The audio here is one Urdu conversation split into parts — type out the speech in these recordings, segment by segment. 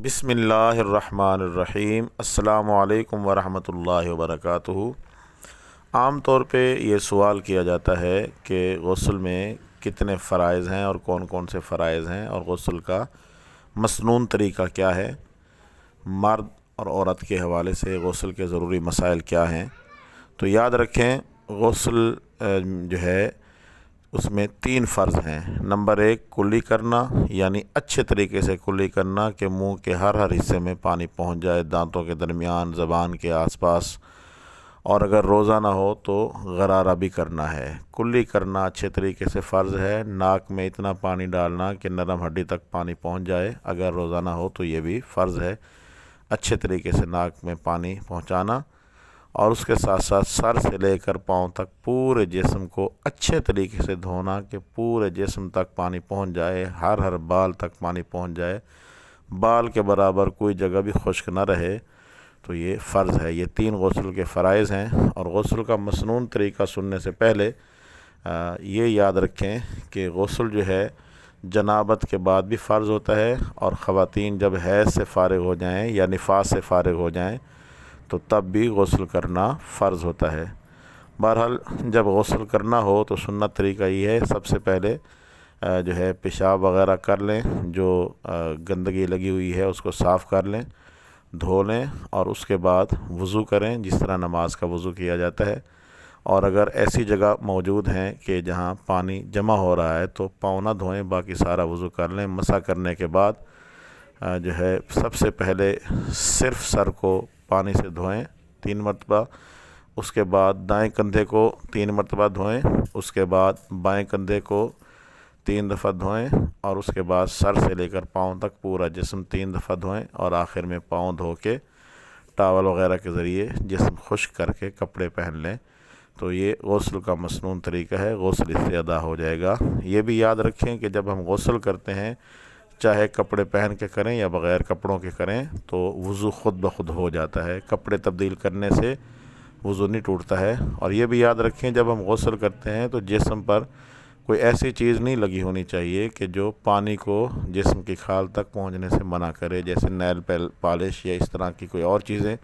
بسم اللہ الرحمن الرحیم۔ السلام علیکم ورحمۃ اللہ وبرکاتہ۔ عام طور پہ یہ سوال کیا جاتا ہے کہ غسل میں کتنے فرائض ہیں اور کون کون سے فرائض ہیں، اور غسل کا مسنون طریقہ کیا ہے، مرد اور عورت کے حوالے سے غسل کے ضروری مسائل کیا ہیں۔ تو یاد رکھیں، غسل جو ہے اس میں 3 فرض ہیں۔ نمبر 1 کلی کرنا، یعنی اچھے طریقے سے کلی کرنا کہ منہ کے ہر حصے میں پانی پہنچ جائے، دانتوں کے درمیان، زبان کے آس پاس، اور اگر روزہ نہ ہو تو غرارہ بھی کرنا ہے۔ کلی کرنا اچھے طریقے سے فرض ہے۔ ناک میں اتنا پانی ڈالنا کہ نرم ہڈی تک پانی پہنچ جائے، اگر روزہ نہ ہو تو یہ بھی فرض ہے، اچھے طریقے سے ناک میں پانی پہنچانا۔ اور اس کے ساتھ ساتھ سر سے لے کر پاؤں تک پورے جسم کو اچھے طریقے سے دھونا کہ پورے جسم تک پانی پہنچ جائے، ہر بال تک پانی پہنچ جائے، بال کے برابر کوئی جگہ بھی خشک نہ رہے۔ تو یہ فرض ہے۔ یہ 3 غسل کے فرائض ہیں۔ اور غسل کا مسنون طریقہ سننے سے پہلے یہ یاد رکھیں کہ غسل جو ہے جنابت کے بعد بھی فرض ہوتا ہے، اور خواتین جب حیض سے فارغ ہو جائیں یا نفاس سے فارغ ہو جائیں تو تب بھی غسل کرنا فرض ہوتا ہے۔ بہرحال جب غسل کرنا ہو تو سنت طریقہ یہ ہے، سب سے پہلے جو ہے پیشاب وغیرہ کر لیں، جو گندگی لگی ہوئی ہے اس کو صاف کر لیں، دھو لیں، اور اس کے بعد وضو کریں جس طرح نماز کا وضو کیا جاتا ہے۔ اور اگر ایسی جگہ موجود ہیں کہ جہاں پانی جمع ہو رہا ہے تو پاؤں نہ دھوئیں، باقی سارا وضو کر لیں۔ مسح کرنے کے بعد جو ہے سب سے پہلے صرف سر کو پانی سے دھوئیں 3 مرتبہ، اس کے بعد دائیں کندھے کو 3 مرتبہ دھوئیں، اس کے بعد بائیں کندھے کو 3 دفعہ دھوئیں، اور اس کے بعد سر سے لے کر پاؤں تک پورا جسم 3 دفعہ دھوئیں، اور آخر میں پاؤں دھو کے ٹاول وغیرہ کے ذریعے جسم خشک کر کے کپڑے پہن لیں۔ تو یہ غسل کا مسنون طریقہ ہے، غسل اس سے ادا ہو جائے گا۔ یہ بھی یاد رکھیں کہ جب ہم غسل کرتے ہیں، چاہے کپڑے پہن کے کریں یا بغیر کپڑوں کے کریں، تو وضو خود بخود ہو جاتا ہے۔ کپڑے تبدیل کرنے سے وضو نہیں ٹوٹتا ہے۔ اور یہ بھی یاد رکھیں جب ہم غسل کرتے ہیں تو جسم پر کوئی ایسی چیز نہیں لگی ہونی چاہیے کہ جو پانی کو جسم کی کھال تک پہنچنے سے منع کرے، جیسے نیل پالش یا اس طرح کی کوئی اور چیزیں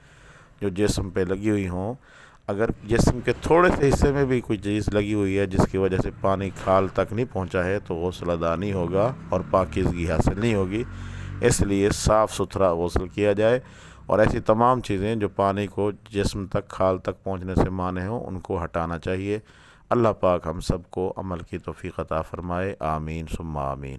جو جسم پہ لگی ہوئی ہوں۔ اگر جسم کے تھوڑے سے حصے میں بھی کوئی چیز لگی ہوئی ہے جس کی وجہ سے پانی کھال تک نہیں پہنچا ہے تو غسل ادا نہیں ہوگا اور پاکیزگی حاصل نہیں ہوگی۔ اس لیے صاف ستھرا غسل کیا جائے، اور ایسی تمام چیزیں جو پانی کو جسم تک کھال تک پہنچنے سے مانع ہوں ان کو ہٹانا چاہیے۔ اللہ پاک ہم سب کو عمل کی توفیق عطا فرمائے۔ آمین ثم آمین۔